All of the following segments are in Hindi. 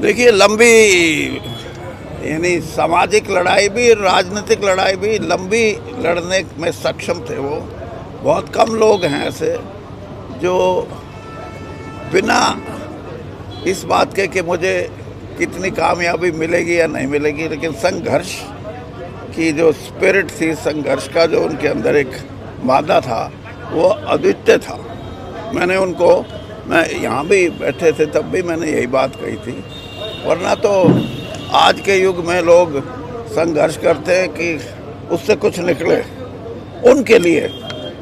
देखिए, लंबी यानी सामाजिक लड़ाई भी राजनीतिक लड़ाई भी लंबी लड़ने में सक्षम थे वो। बहुत कम लोग हैं ऐसे जो बिना इस बात के कि मुझे कितनी कामयाबी मिलेगी या नहीं मिलेगी, लेकिन संघर्ष की जो स्पिरिट थी, संघर्ष का जो उनके अंदर एक मादा था, वो अद्वितीय था। मैं यहाँ भी बैठे थे तब भी मैंने यही बात कही थी। वरना तो आज के युग में लोग संघर्ष करते हैं कि उससे कुछ निकले, उनके लिए,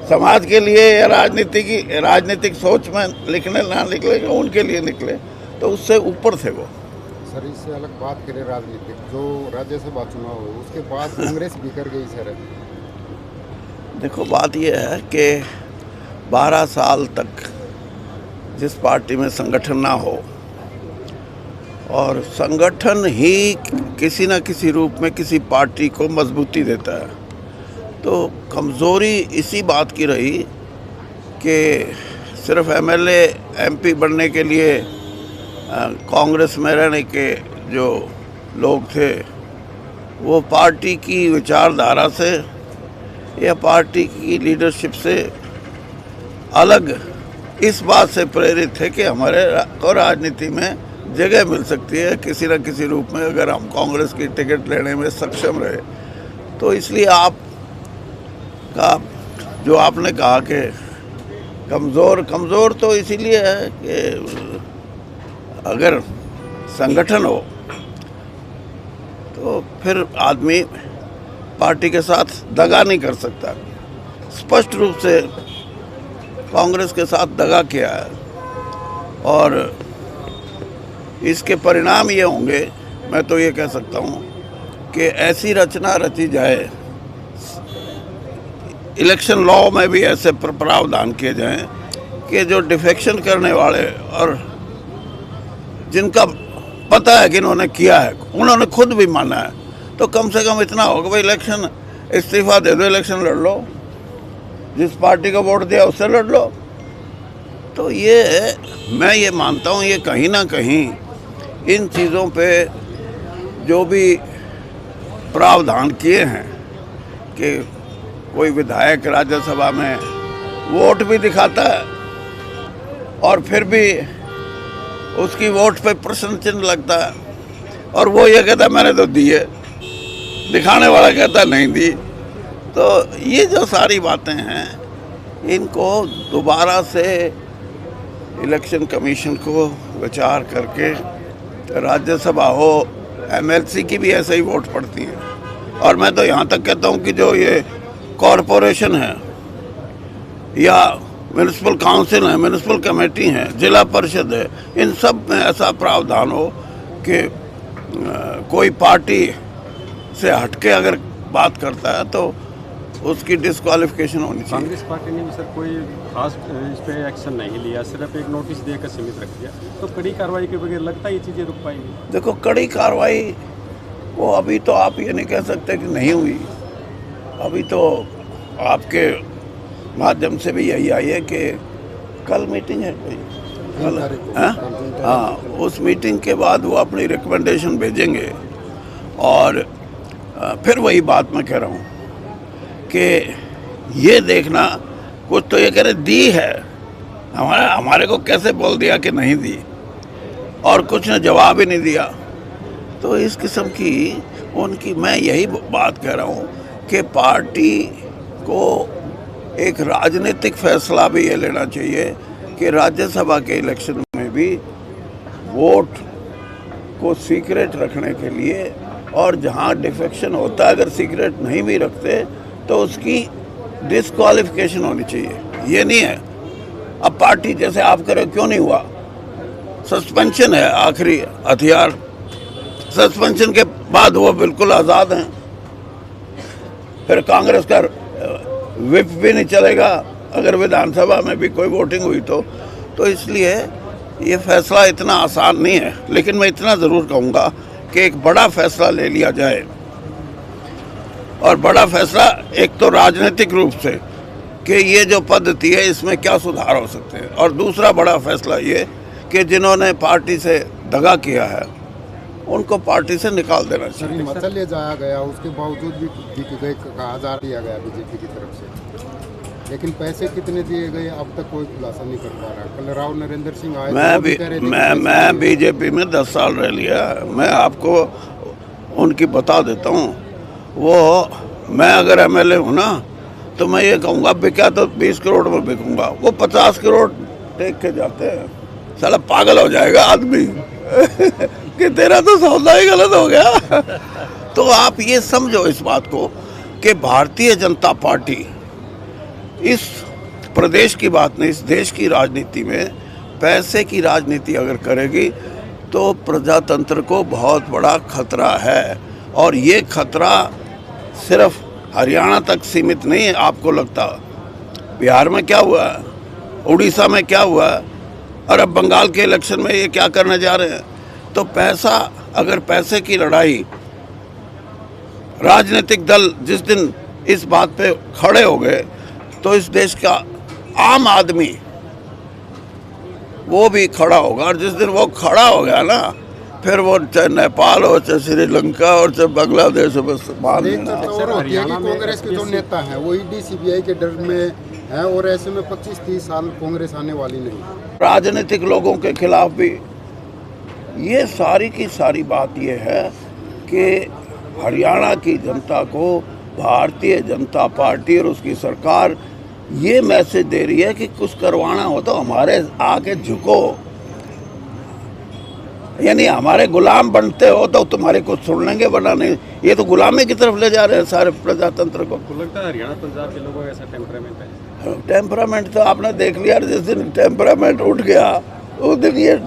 समाज के लिए या राजनीतिक सोच में निकले ना निकले, उनके लिए निकले, तो उससे ऊपर थे वो। सर, इससे अलग बात करें राजनीतिक, जो राज्यसभा चुनाव हो उसके बाद कांग्रेस बिखर गई सर। देखो, बात यह है कि 12 साल तक जिस पार्टी में संगठन ना हो, और संगठन ही किसी न किसी रूप में किसी पार्टी को मजबूती देता है, तो कमज़ोरी इसी बात की रही कि सिर्फ एमएलए एमपी बनने के लिए कांग्रेस में रहने के जो लोग थे वो पार्टी की विचारधारा से या पार्टी की लीडरशिप से अलग इस बात से प्रेरित थे कि हमारे को राजनीति में जगह मिल सकती है किसी न किसी रूप में, अगर हम कांग्रेस की टिकट लेने में सक्षम रहे। तो इसलिए जो आपने कहा कि कमज़ोर तो इसीलिए है कि अगर संगठन हो तो फिर आदमी पार्टी के साथ दगा नहीं कर सकता। स्पष्ट रूप से कांग्रेस के साथ दगा किया है, और इसके परिणाम ये होंगे, मैं तो ये कह सकता हूँ कि ऐसी रचना रची जाए, इलेक्शन लॉ में भी ऐसे प्रावधान किए जाएं कि जो डिफेक्शन करने वाले और जिनका पता है कि इन्होंने किया है, उन्होंने खुद भी माना है, तो कम से कम इतना होगा भाई इलेक्शन इस्तीफा दे दो, इलेक्शन लड़ लो, जिस पार्टी को वोट दिया उससे लड़ लो। तो मैं ये मानता हूँ, ये कहीं ना कहीं इन चीज़ों पे जो भी प्रावधान किए हैं कि कोई विधायक राज्यसभा में वोट भी दिखाता है और फिर भी उसकी वोट पे प्रश्न चिन्ह लगता है, और वो ये कहता है मैंने तो दी है, दिखाने वाला कहता नहीं दी। तो ये जो सारी बातें हैं, इनको दोबारा से इलेक्शन कमीशन को विचार करके, राज्यसभा हो, एमएलसी की भी ऐसे ही वोट पड़ती हैं, और मैं तो यहाँ तक कहता हूँ कि जो ये कॉरपोरेशन है या म्यूनिसिपल काउंसिल है, म्यूनिसिपल कमेटी है, जिला परिषद है, इन सब में ऐसा प्रावधान हो कि कोई पार्टी से हटके अगर बात करता है तो उसकी डिस्क्वालिफिकेशन होनी चाहिए। कांग्रेस पार्टी ने भी सर कोई खास इस पे एक्शन नहीं लिया, सिर्फ एक नोटिस देकर सीमित रख दिया, तो कड़ी कार्रवाई के बगैर लगता है ये चीज़ें रुक पाएंगी? देखो, कड़ी कार्रवाई वो अभी तो आप ये नहीं कह सकते कि नहीं हुई। अभी तो आपके माध्यम से भी यही आई है कि कल मीटिंग है कोई, कल, हाँ, उस मीटिंग के बाद वो अपनी रिकमेंडेशन भेजेंगे, और फिर वही बात मैं कह रहा हूँ कि ये देखना, कुछ तो ये कह रहे दी है, हमारे को कैसे बोल दिया कि नहीं दी, और कुछ ने जवाब ही नहीं दिया। तो इस किस्म की उनकी, मैं यही बात कह रहा हूँ कि पार्टी को एक राजनीतिक फैसला भी ये लेना चाहिए कि राज्यसभा के इलेक्शन में भी वोट को सीक्रेट रखने के लिए, और जहाँ डिफेक्शन होता है अगर सीक्रेट नहीं भी रखते तो उसकी डिस्क्वालिफिकेशन होनी चाहिए। ये नहीं है अब पार्टी जैसे आप करें, क्यों नहीं हुआ, सस्पेंशन है आखिरी हथियार, सस्पेंशन के बाद वो बिल्कुल आज़ाद हैं, फिर कांग्रेस का विप भी नहीं चलेगा अगर विधानसभा में भी कोई वोटिंग हुई तो इसलिए ये फैसला इतना आसान नहीं है। लेकिन मैं इतना ज़रूर कहूँगा कि एक बड़ा फैसला ले लिया जाए, और बड़ा फैसला एक तो राजनीतिक रूप से कि ये जो पद्धति है इसमें क्या सुधार हो सकते हैं, और दूसरा बड़ा फैसला ये कि जिन्होंने पार्टी से दगा किया है उनको पार्टी से निकाल देना सर चाहिए। हिमाचल ले जाया गया, उसके बावजूद भी जीत गए, कहा जा दिया गया बीजेपी की तरफ से, लेकिन पैसे कितने दिए गए अब तक कोई खुलासा नहीं कर पा रहा। कल राव नरेंद्र सिंह आए, मैं वो भी भी कह रहे थे कि मैं बीजेपी में 10 साल रह लिया। मैं आपको उनकी बता देता हूँ। वो मैं अगर एमएलए हूँ ना, तो मैं ये कहूँगा बिका तो 20 करोड़ में बिकूंगा, वो 50 करोड़ टेक के जाते हैं। साला पागल हो जाएगा आदमी कि तेरा तो सौदा ही गलत हो गया। तो आप ये समझो इस बात को कि भारतीय जनता पार्टी इस प्रदेश की बात नहीं, इस देश की राजनीति में पैसे की राजनीति अगर करेगी तो प्रजातंत्र को बहुत बड़ा खतरा है। और ये खतरा सिर्फ हरियाणा तक सीमित नहीं है। आपको लगता बिहार में क्या हुआ, उड़ीसा में क्या हुआ, और अब बंगाल के इलेक्शन में ये क्या करने जा रहे हैं। तो पैसा, अगर पैसे की लड़ाई, राजनीतिक दल जिस दिन इस बात पे खड़े हो गए तो इस देश का आम आदमी वो भी खड़ा होगा। और जिस दिन वो खड़ा हो गया ना, फिर वो चाहे नेपाल हो, चाहे श्रीलंका और चाहे बांग्लादेश हो, बस मान एक लेना। चर्चा और होती है कि कांग्रेस के जो नेता हैं वो ईडी सीबीआई के डर में हैं, और ऐसे में 25-30 साल कांग्रेस आने वाली नहीं। राजनीतिक लोगों के खिलाफ भी ये सारी की सारी बात ये है कि हरियाणा की जनता को भारतीय जनता पार्टी और उसकी सरकार ये मैसेज दे रही है कि कुछ करवाना हो तो हमारे आके झुको, यानी हमारे गुलाम बनते हो तो तुम्हारे कुछ सुन लेंगे, वरना नहीं। ये तो गुलामी की तरफ ले जा रहे हैं सारे प्रजातंत्र को। आपको लगता है हरियाणा पंजाब के लोगों का ऐसा टेम्परामेंट है? टेम्परामेंट तो आपने देख लिया, जिस दिन टेम्परामेंट उठ गया उस दिन ये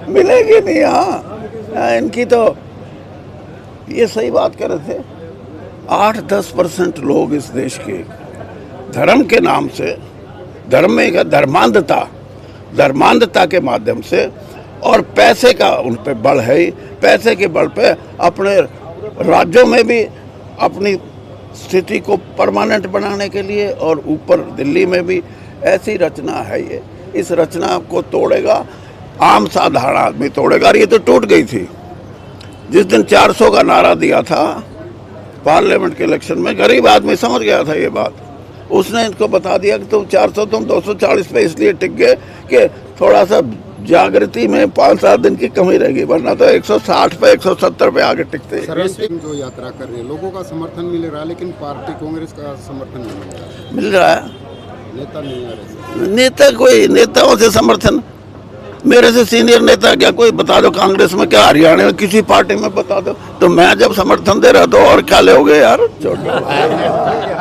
मिलेगी नहीं। हाँ, इनकी तो ये सही बात कर रहे थे। 8-10% लोग इस देश के धर्म के नाम से, धर्म में का धर्मांधता के माध्यम से और पैसे का उन पे बल है ही, पैसे के बल पे अपने राज्यों में भी अपनी स्थिति को परमानेंट बनाने के लिए, और ऊपर दिल्ली में भी ऐसी रचना है। ये इस रचना को तोड़ेगा आम साधारण आदमी तोड़ेगा। और ये तो टूट गई थी जिस दिन 400 का नारा दिया था पार्लियामेंट के इलेक्शन में। गरीब आदमी समझ गया था ये बात। उसने इनको बता दिया कि तुम 400, तुम 240 पे इसलिए टिक गए कि थोड़ा सा जागृति में 5-7 दिन की कमी रहेगी, वरना तो 160 पे 170 पे आगे टिकते। शरण सिंह जो यात्रा कर रहे हैं, लोगों का समर्थन मिल रहा है, लेकिन पार्टी कांग्रेस का समर्थन नहीं मिल रहा है। नेता नहीं आ रहे। नेता, कोई नेताओं से समर्थन, मेरे से सीनियर नेता क्या कोई बता दो कांग्रेस में, क्या हरियाणा में किसी पार्टी में बता दो। तो मैं जब समर्थन दे रहा तो और क्या लोगे यार, छोड़ दो।